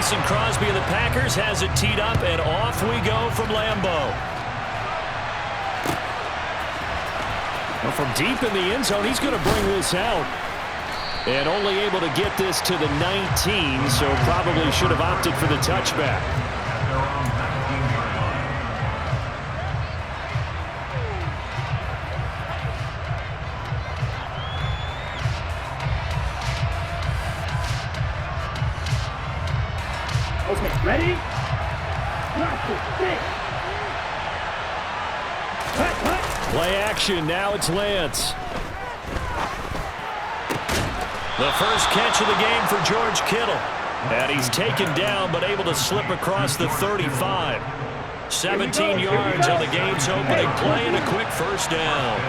Mason Crosby of the Packers has it teed up, and off we go from Lambeau. Well, from deep in the end zone, he's going to bring this out. And only able to get this to the 19, so probably should have opted for the touchback. Okay, ready? Play action, now it's Lance. The first catch of the game for George Kittle. And he's taken down, but able to slip across the 35. 17 yards on the game's opening play and a quick first down.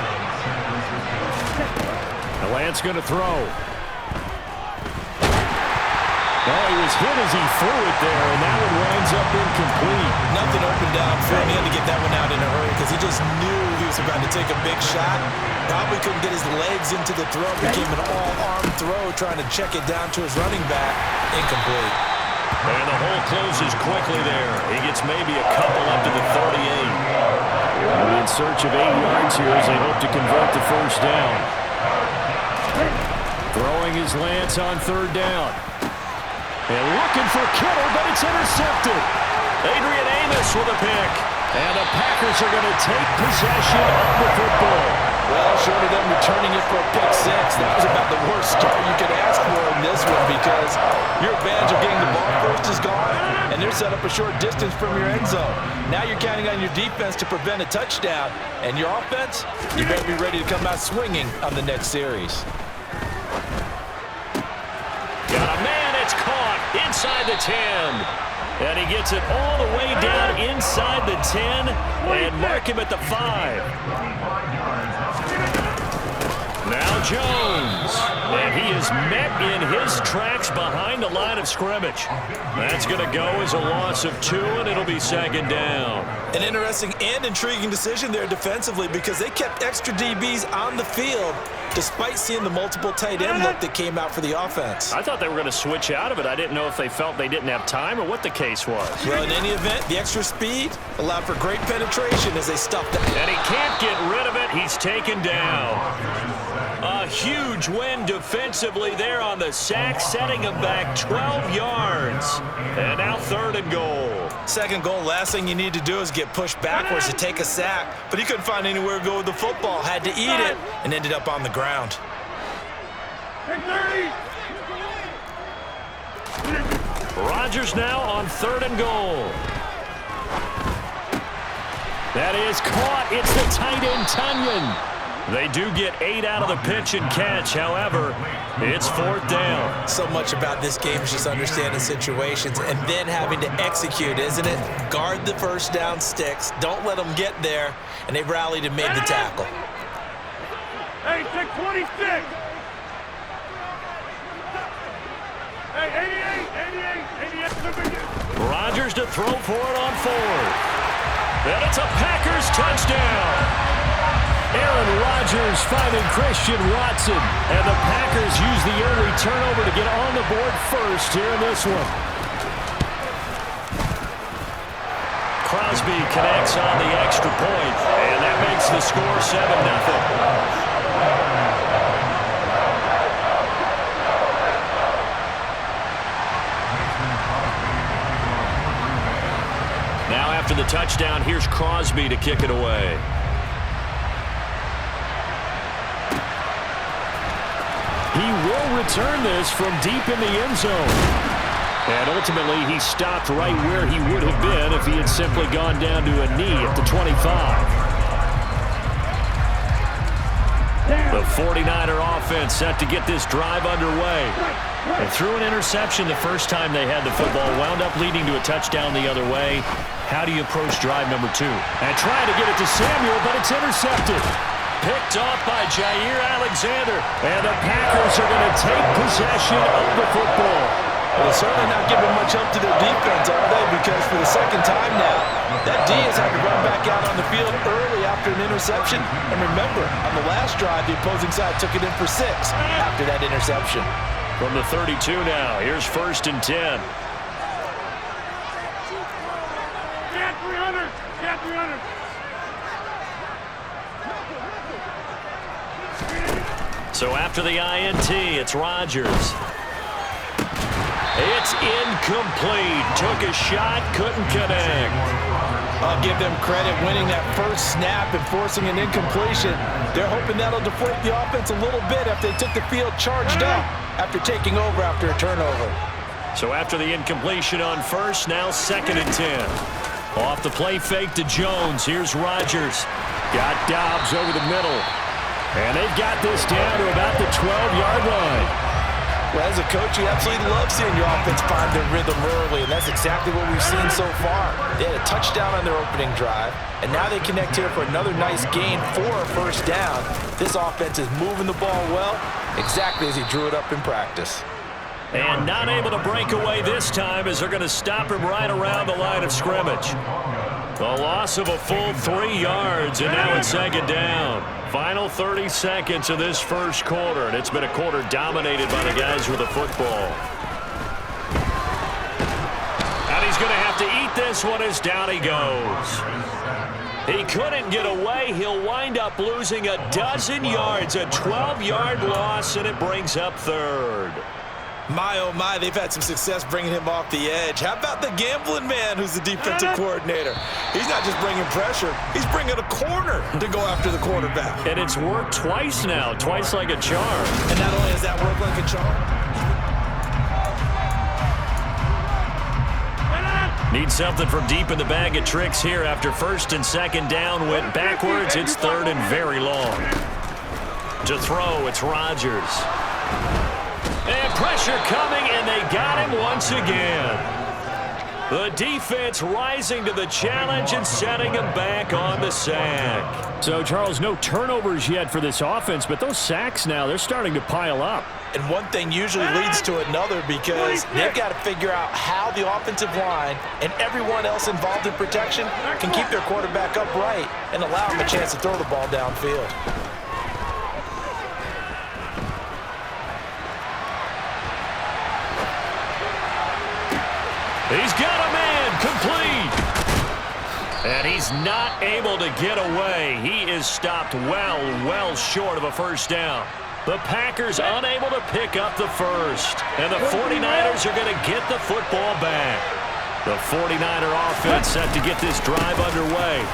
The Lance going to throw. Oh, he was hit as he threw it there, and that one winds up incomplete. Nothing open down for him. He had to get that one out in a hurry because he just knew he was about to take a big shot. Probably couldn't get his legs into the throw. Became an all-arm throw trying to check it down to his running back. Incomplete. And the hole closes quickly there. He gets maybe a couple up to the 38. And in search of 8 yards here as they hope to convert the first down. Throwing his Lance on third down. And looking for Kittle, but it's intercepted. Adrian Amos with a pick. And the Packers are going to take possession of the football. Well, short of them returning it for a pick six, that was about the worst start you could ask for in this one because your advantage of getting the ball first is gone, and they're set up a short distance from your end zone. Now you're counting on your defense to prevent a touchdown, and your offense, you better be ready to come out swinging on the next series. Got a man, it's caught inside the 10. And he gets it all the way down inside the 10 and mark him at the 5. Now Jones. And he is met in his tracks behind the line of scrimmage. That's going to go as a loss of 2, and it'll be second down. An interesting and intriguing decision there defensively because they kept extra DBs on the field despite seeing the multiple tight end look that came out for the offense. I thought they were going to switch out of it. I didn't know if they felt they didn't have time or what the case was. Well, in any event, the extra speed allowed for great penetration as they stuffed it. And he can't get rid of it. He's taken down. A huge win defensively there on the sack, setting him back 12 yards. And now third and goal. Second goal, last thing you need to do is get pushed backwards to take a sack. But he couldn't find anywhere to go with the football. Had to eat it and ended up on the ground. Rodgers now on third and goal. That is caught. It's the tight end, Tunyon. They do get 8 out of the pitch and catch. However, it's fourth down. So much about this game is just understanding situations and then having to execute, isn't it? Guard the first down sticks. Don't let them get there. And they rallied and made the tackle. Hey, 626. Hey, 88. Rodgers to throw for it on fourth. And it's a Packers touchdown. Aaron Rodgers finding Christian Watson. And the Packers use the early turnover to get on the board first here in this one. Crosby connects on the extra point, and that makes the score 7-0. Now after the touchdown, here's Crosby to kick it away. He will return this from deep in the end zone. And ultimately, he stopped right where he would have been if he had simply gone down to a knee at the 25. The 49er offense set to get this drive underway. And threw an interception the first time they had the football, wound up leading to a touchdown the other way. How do you approach drive number 2? And trying to get it to Samuel, but it's intercepted. Picked off by Jair Alexander. And the Packers are going to take possession of the football. Well, they're certainly not giving much help to their defense, are they? Because for the second time now, that D has had to run back out on the field early after an interception. And remember, on the last drive, the opposing side took it in for 6 after that interception. From the 32 now, here's 1st and 10. So after the INT, it's Rodgers. It's incomplete. Took a shot, couldn't connect. I'll give them credit winning that first snap and forcing an incompletion. They're hoping that'll deflate the offense a little bit after they took the field charged up after taking over after a turnover. So after the incompletion on first, now 2nd and 10. Off the play fake to Jones. Here's Rodgers. Got Dobbs over the middle. And they've got this down to about the 12-yard line. Well, as a coach, you absolutely love seeing your offense find their rhythm early, and that's exactly what we've seen so far. They had a touchdown on their opening drive, and now they connect here for another nice gain for a first down. This offense is moving the ball well, exactly as he drew it up in practice. And not able to break away this time as they're going to stop him right around the line of scrimmage. The loss of a full 3 yards, and now it's 2nd down. Final 30 seconds of this first quarter, and it's been a quarter dominated by the guys with the football. And he's going to have to eat this one as down he goes. He couldn't get away. He'll wind up losing a dozen yards, a 12-yard loss, and it brings up 3rd. My, oh my, they've had some success bringing him off the edge. How about the gambling man who's the defensive coordinator? He's not just bringing pressure, he's bringing a corner to go after the quarterback. And it's worked twice now, twice like a charm. And not only has that worked like a charm. Need something from deep in the bag of tricks here after 1st and 2nd down went backwards. It's 3rd and very long. To throw, it's Rodgers. And pressure coming, and they got him once again. The defense rising to the challenge and setting him back on the sack. So, Charles, no turnovers yet for this offense, but those sacks now, they're starting to pile up. And one thing usually leads to another because they've got to figure out how the offensive line and everyone else involved in protection can keep their quarterback upright and allow him a chance to throw the ball downfield. He's got a man complete. And he's not able to get away. He is stopped well short of a first down. The Packers unable to pick up the first. And the 49ers are going to get the football back. The 49er offense set to get this drive underway.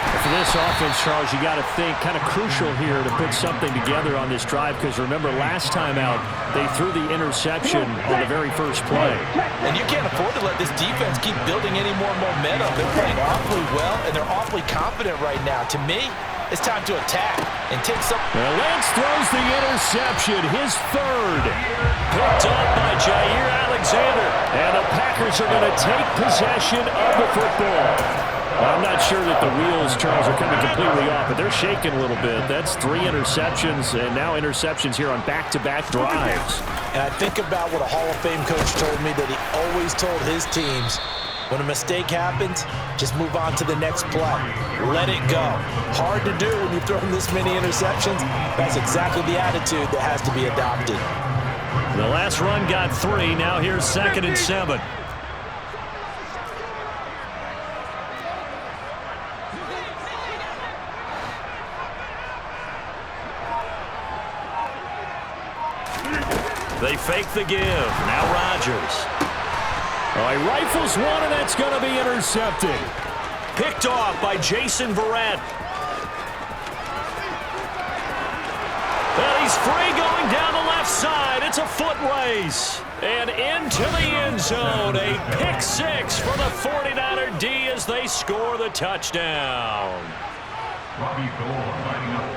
For this offense, Charles, you got to think kind of crucial here to put something together on this drive because remember last time out they threw the interception on the very first play. And you can't afford to let this defense keep building any more momentum. They're playing awfully well and they're awfully confident right now. To me, it's time to attack and take some. Well, Lance throws the interception, his 3rd. Picked up by Jair Alexander. And the Packers are going to take possession of the football. I'm not sure that the wheels, Charles, are coming completely off, but they're shaking a little bit. That's 3 interceptions, and now interceptions here on back-to-back drives. And I think about what a Hall of Fame coach told me that he always told his teams, when a mistake happens, just move on to the next play. Let it go. Hard to do when you've thrown this many interceptions. That's exactly the attitude that has to be adopted. The last run got 3. Now here's 2nd and 7. They fake the give. Now Rodgers. Oh, he rifles one, and that's going to be intercepted. Picked off by Jason Verrett. And he's free going down the left side. It's a foot race. And into the end zone. A pick 6 for the 49er D as they score the touchdown.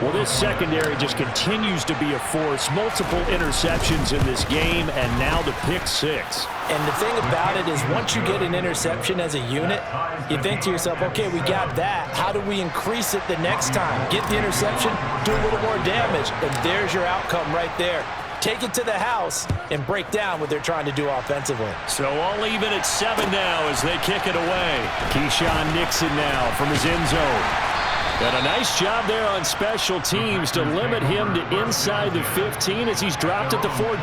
Well, this secondary just continues to be a force. Multiple interceptions in this game, and now the pick 6. And the thing about it is once you get an interception as a unit, you think to yourself, okay, we got that. How do we increase it the next time? Get the interception, do a little more damage, and there's your outcome right there. Take it to the house and break down what they're trying to do offensively. So all even at 7 now as they kick it away. Keyshawn Nixon now from his end zone. And a nice job there on special teams to limit him to inside the 15 as he's dropped at the 14.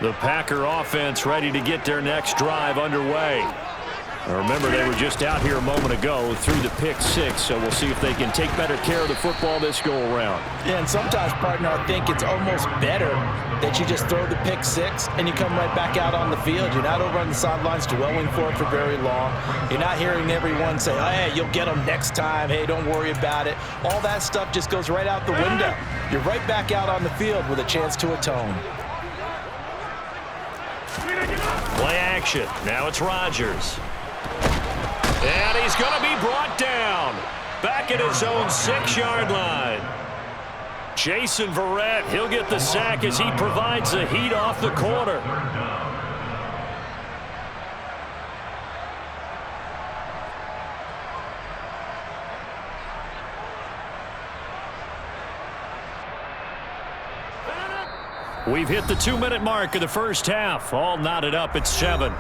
The Packer offense ready to get their next drive underway. Now remember, they were just out here a moment ago through the pick six, so we'll see if they can take better care of the football this go-around. Yeah, and sometimes, partner, I think it's almost better that you just throw the pick six and you come right back out on the field. You're not over on the sidelines dwelling for it for very long. You're not hearing everyone say, oh, hey, you'll get them next time. Hey, don't worry about it. All that stuff just goes right out the window. You're right back out on the field with a chance to atone. Play action. Now it's Rodgers. And he's going to be brought down. Back at his own 6-yard line. Jason Verrett, he'll get the sack as he provides the heat off the corner. We've hit the 2-minute mark of the first half. All knotted up at 7.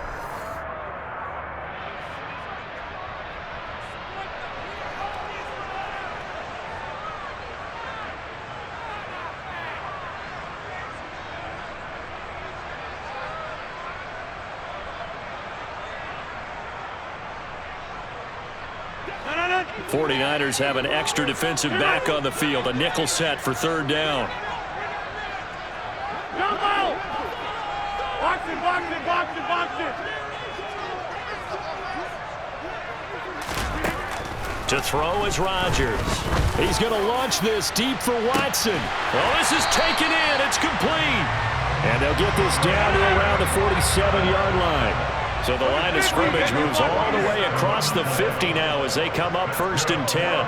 The 49ers have an extra defensive back on the field. A nickel set for 3rd down. Box it, box it, box it, box it. To throw is Rodgers. He's going to launch this deep for Watson. Oh, this is taken in. It's complete. And they'll get this down to around the 47-yard line. So the line of scrimmage moves all the way across the 50 now as they come up 1st and 10.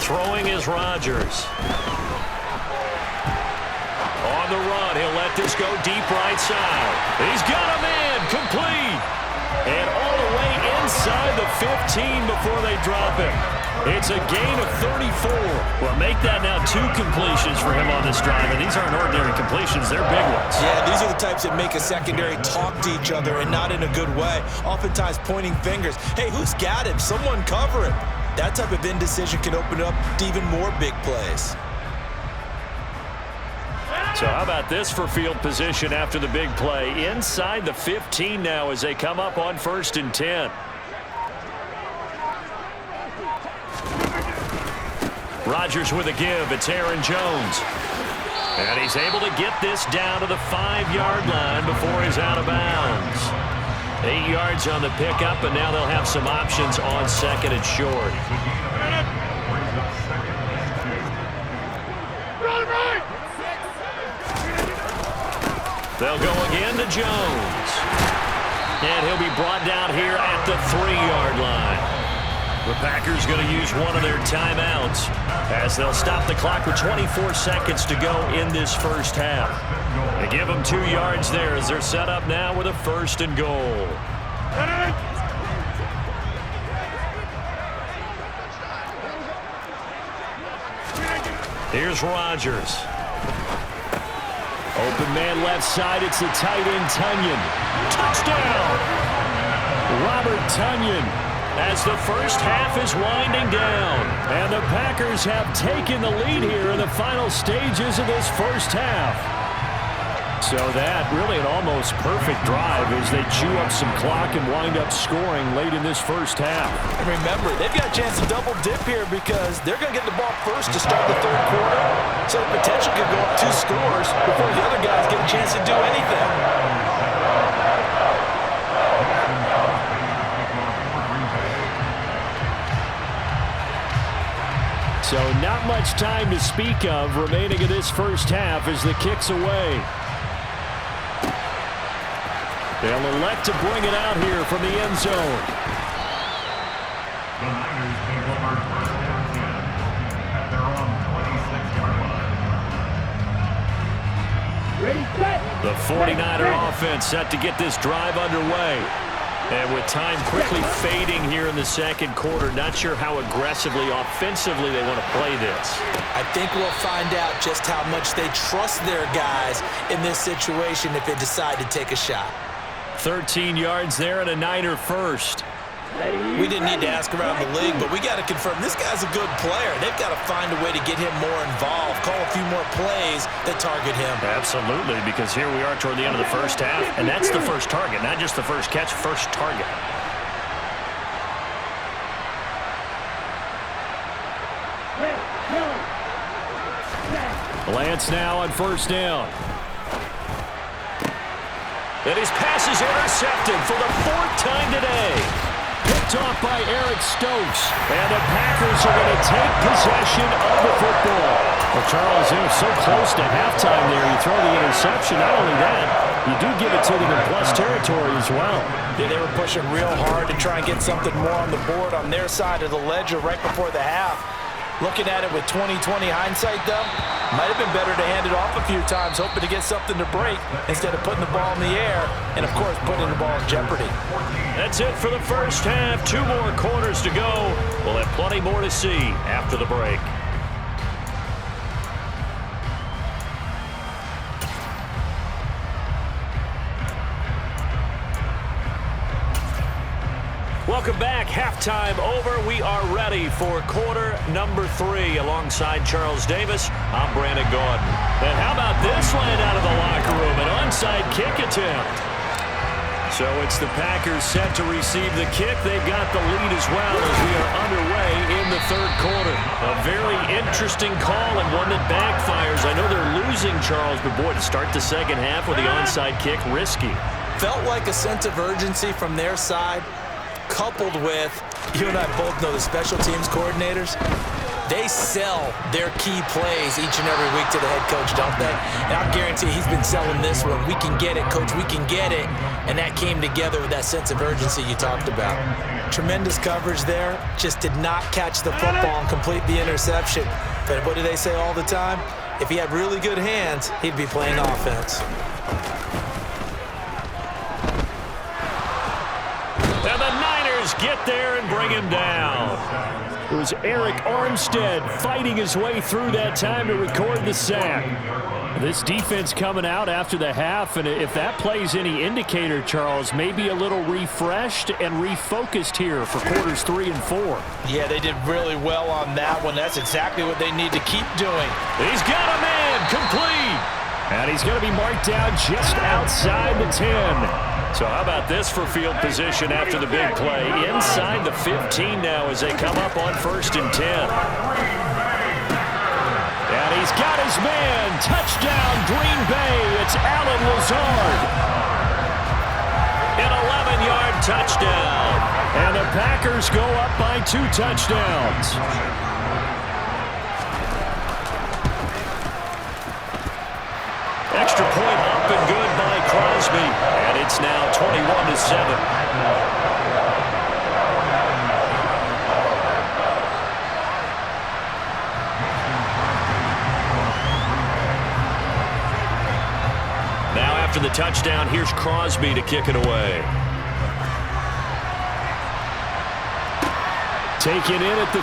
Throwing is Rodgers. On the run, he'll let this go deep right side. He's got a man, complete. And all the way inside the 15 before they drop him. It's a gain of 34. Well, make that now 2 completions for him on this drive. And these aren't ordinary completions. They're big ones. Yeah, these are the types that make a secondary talk to each other and not in a good way. Oftentimes pointing fingers. Hey, who's got him? Someone cover him. That type of indecision can open up to even more big plays. So how about this for field position after the big play? Inside the 15 now as they come up on 1st and 10. Rodgers with a give. It's Aaron Jones. And he's able to get this down to the 5-yard line before he's out of bounds. 8 yards on the pickup, and now they'll have some options on 2nd and short. They'll go again to Jones. And he'll be brought down here at the 3-yard line. The Packers going to use one of their timeouts as they'll stop the clock with 24 seconds to go in this first half. They give them 2 yards there as they're set up now with a 1st and goal. Here's Rodgers. Open man left side. It's the tight end, Tunyon. Touchdown! Robert Tunyon as the first half is winding down. And the Packers have taken the lead here in the final stages of this first half. So that really an almost perfect drive as they chew up some clock and wind up scoring late in this first half. And remember, they've got a chance to double dip here because they're going to get the ball first to start the 3rd quarter. So the potential could go up 2 scores before the other guys get a chance to do anything. So not much time to speak of remaining in this first half as the kick's away. They'll elect to bring it out here from the end zone. The 49er offense set to get this drive underway. And with time quickly fading here in the 2nd quarter, not sure how aggressively, offensively they want to play this. I think we'll find out just how much they trust their guys in this situation if they decide to take a shot. 13 yards there and a Niner first. We didn't need to ask around the league, but we got to confirm this guy's a good player. They've got to find a way to get him more involved, call a few more plays that target him. Absolutely, because here we are toward the end of the first half, and that's the first target, not just the first catch, first target. Lance now on first down. And his pass is intercepted for the 4th time today. Picked off by Eric Stokes. And the Packers are going to take possession of the football. Well, Charles, they were so close to halftime there. You throw the interception. Not only that, you do give it to them in plus territory as well. Yeah, they were pushing real hard to try and get something more on the board on their side of the ledger right before the half. Looking at it with 20/20 hindsight, though, might have been better to hand it off a few times, hoping to get something to break instead of putting the ball in the air and, of course, putting the ball in jeopardy. That's it for the first half. 2 more quarters to go. We'll have plenty more to see after the break. Welcome back. Halftime over. We are ready for quarter number 3. Alongside Charles Davis, I'm Brandon Gaudin. And how about this land out of the locker room? An onside kick attempt. So it's the Packers set to receive the kick. They've got the lead as well as we are underway in the 3rd quarter. A very interesting call and one that backfires. I know they're losing, Charles, but boy, to start the second half with the onside kick, risky. Felt like a sense of urgency from their side, coupled with, you and I both know the special teams coordinators, they sell their key plays each and every week to the head coach, don't they? And I guarantee he's been selling this one. We can get it, coach, we can get it. And that came together with that sense of urgency you talked about. Tremendous coverage there. Just did not catch the football and complete the interception. But what do they say all the time? If he had really good hands, he'd be playing offense. And the Niners get there and bring him down. It was Eric Armstead fighting his way through that time to record the sack. This defense coming out after the half, and if that plays any indicator, Charles, maybe a little refreshed and refocused here for quarters 3 and 4. Yeah, they did really well on that one. That's exactly what they need to keep doing. He's got a man complete. And he's going to be marked down just outside the 10. So how about this for field position after the big play? Inside the 15 now as they come up on 1st and 10. And he's got his man. Touchdown, Green Bay. It's Allen Lazard. An 11-yard touchdown. And the Packers go up by 2 touchdowns. Extra point up and good by Crosby. And it's now 21-7. After the touchdown, here's Crosby to kick it away. Taken in at the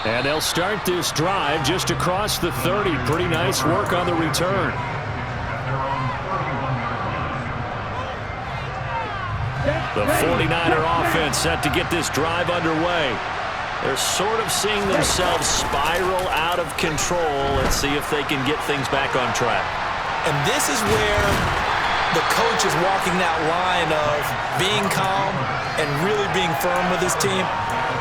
3. And they'll start this drive just across the 30. Pretty nice work on the return. The 49er offense set to get this drive underway. They're sort of seeing themselves spiral out of control. Let's see if they can get things back on track. And this is where the coach is walking that line of being calm and really being firm with his team.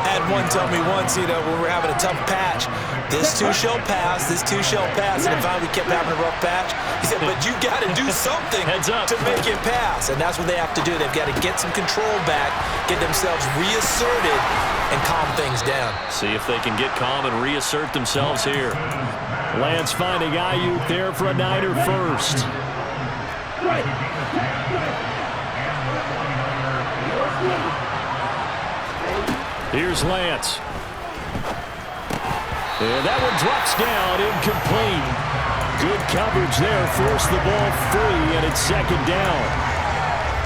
I had one tell me once, when we're having a tough patch, this too shall pass, this too shall pass. And finally we kept having a rough patch. He said, but you got to do something Heads up. to make it pass. And that's what they have to do. They've got to get some control back, get themselves reasserted, and calm things down. See if they can get calm and reassert themselves here. Lance finding Ayuk there for a Niner first. Here's Lance. And that one drops down, incomplete. Good coverage there, forced the ball free, and it's 2nd down.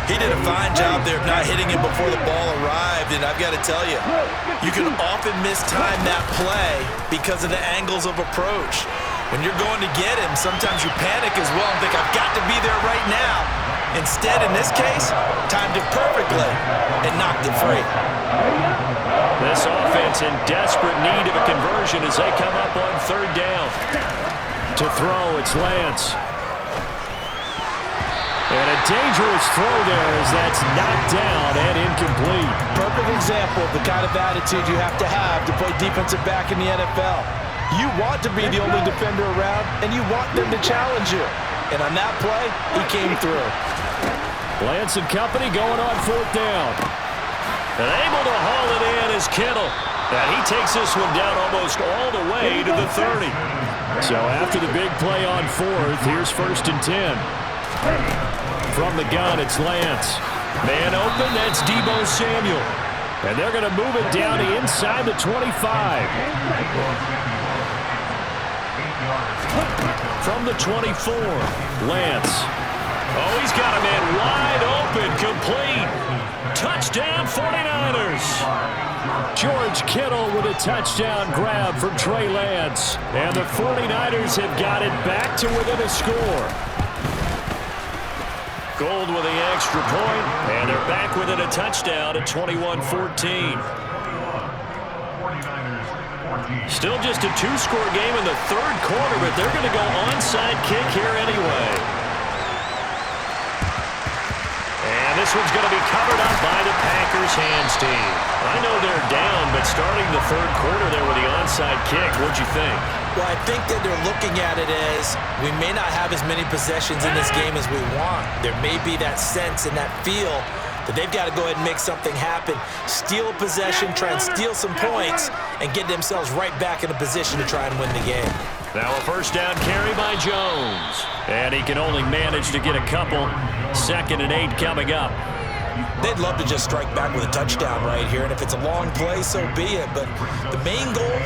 He did a fine job there of not hitting him before the ball arrived, and I've got to tell you, you can often mistime that play because of the angles of approach. When you're going to get him, sometimes you panic as well and think, I've got to be there right now. Instead, in this case, timed it perfectly and knocked it free. This offense in desperate need of a conversion as they come up on third down. To throw, it's Lance. And a dangerous throw there as that's knocked down and incomplete. Perfect example of the kind of attitude you have to play defensive back in the NFL. You want to be the only defender around, and you want them to challenge you. And on that play, he came through. Lance and company going on fourth down. And able to haul it in is Kittle. And he takes this one down almost all the way to the 30. So after the big play on fourth, here's 1st and 10. From the gun, it's Lance. Man open, that's Deebo Samuel. And they're going to move it down to inside the 25. From the 24, Lance. Oh, he's got a man wide open, complete. Touchdown, 49ers. George Kittle with a touchdown grab from Trey Lance. And the 49ers have got it back to within a score. Gold with the extra point, and they're back within a touchdown at 21-14. Still just a two-score game in the third quarter, but they're going to go onside kick here anyway. And this one's going to be covered up by the Packers hands team. I know they're down, but starting the third quarter there with the onside kick, what'd you think? Well, I think that they're looking at it as we may not have as many possessions in this game as we want. There may be that sense and that feel that they've got to go ahead and make something happen, steal a possession, try and steal some points, and get themselves right back in a position to try and win the game. Now a first down carry by Jones. And he can only manage to get a couple. 2nd and 8 coming up. They'd love to just strike back with a touchdown right here, and if it's a long play, so be it. But the main goal,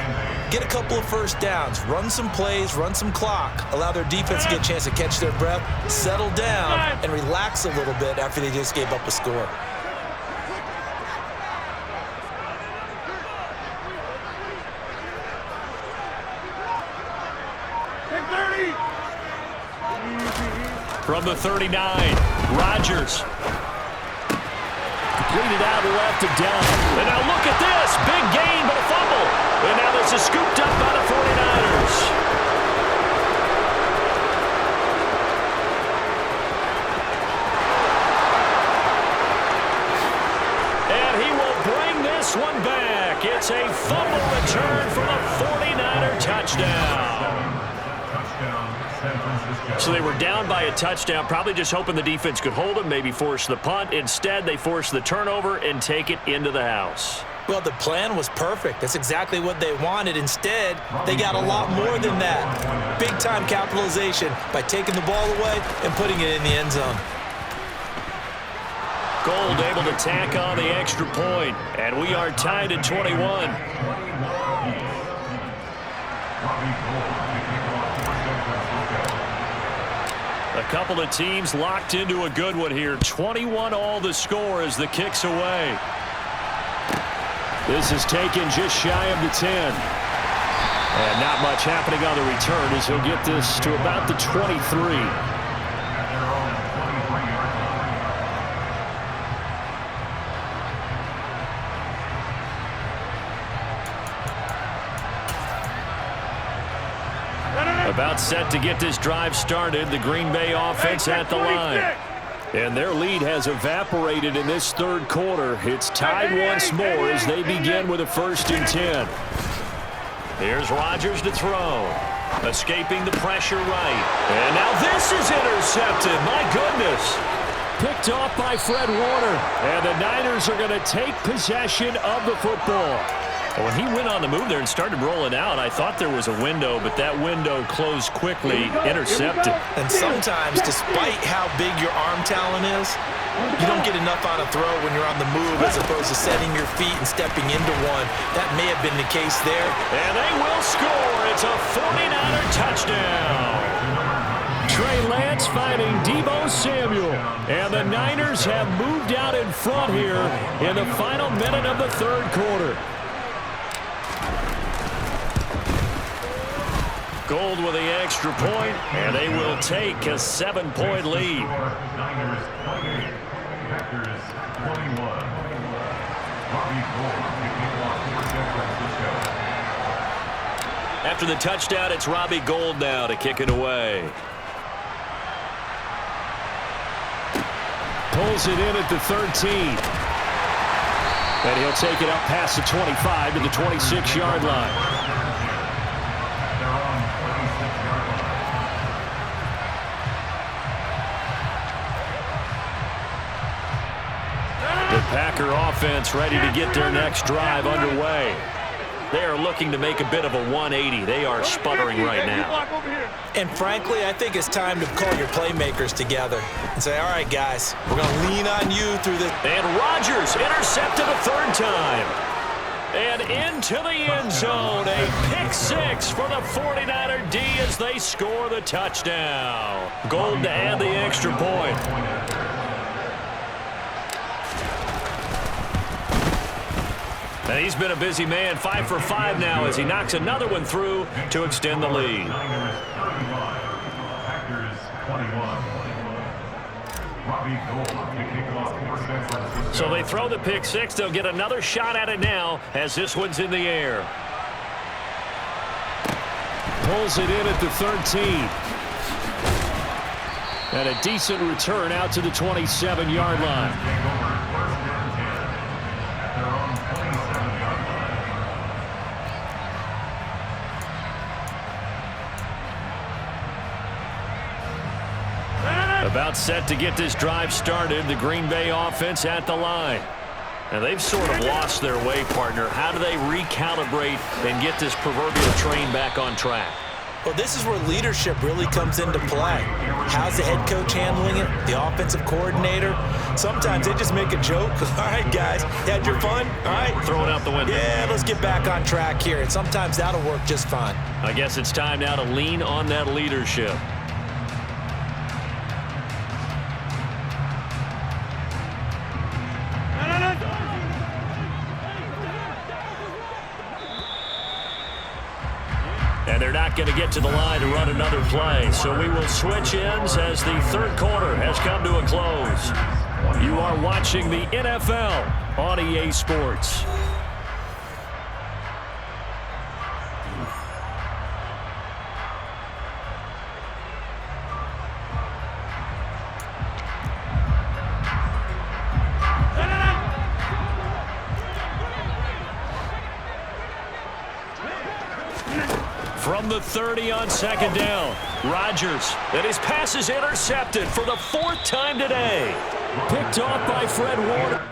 get a couple of first downs, run some plays, run some clock, allow their defense to get a chance to catch their breath, settle down, and relax a little bit after they just gave up a score. From the 39, Rodgers. Completed out left and down. And now look at this. Big gain, but a fumble. And now this is scooped up by the 49ers. And he will bring this one back. It's a fumble return from a 49er touchdown. So they were down by a touchdown, probably just hoping the defense could hold them, maybe force the punt. Instead, they force the turnover and take it into the house. Well, the plan was perfect. That's exactly what they wanted. Instead, they got a lot more than that. Big-time capitalization by taking the ball away and putting it in the end zone. Gold able to tack on the extra point, and we are tied at 21. A couple of teams locked into a good one here. 21 all the score as the kick's away. This is taken just shy of the 10. And not much happening on the return as he'll get this to about the 23. About set to get this drive started. The Green Bay offense at the line. And their lead has evaporated in this third quarter. It's tied once more as they begin with a 1st and 10. Here's Rodgers to throw. Escaping the pressure right. And now this is intercepted. My goodness. Picked off by Fred Warner. And the Niners are going to take possession of the football. When he went on the move there and started rolling out, I thought there was a window, but that window closed quickly, intercepted. And sometimes, despite how big your arm talent is, you don't get enough on a throw when you're on the move as opposed to setting your feet and stepping into one. That may have been the case there. And they will score. It's a 49er touchdown. Trey Lance finding Deebo Samuel. And the Niners have moved out in front here in the final minute of the third quarter. Gold with the extra point, and they will take a 7-point lead. Niners 28, Packers 21. After the touchdown, it's Robbie Gould now to kick it away. Pulls it in at the 13. And he'll take it up past the 25 to the 26-yard line. The Packer offense ready to get their next drive underway. They are looking to make a bit of a 180. They are sputtering right now. And frankly, I think it's time to call your playmakers together and say, all right, guys, we're going to lean on you through this. And Rodgers intercepted a third time. And into the end zone, a pick six for the 49er D as they score the touchdown. Gold to add the extra point. And he's been a busy man, 5 for 5 now as he knocks another one through to extend the lead. So they throw the pick six. They'll get another shot at it now as this one's in the air. Pulls it in at the 13. And a decent return out to the 27-yard line. About set to get this drive started, the Green Bay offense at the line. And they've sort of lost their way, partner. How do they recalibrate and get this proverbial train back on track? Well, this is where leadership really comes into play. How's the head coach handling it? The offensive coordinator? Sometimes they just make a joke. All right, guys, had your fun? All right. Throw it out the window. Yeah, let's get back on track here. And sometimes that'll work just fine. I guess it's time now to lean on that leadership. And they're not going to get to the line to run another play. So we will switch ends as the third quarter has come to a close. You are watching the NFL on EA Sports. From the 30 on second down, Rodgers, and his pass is intercepted for the 4th time today. Picked off by Fred Warner.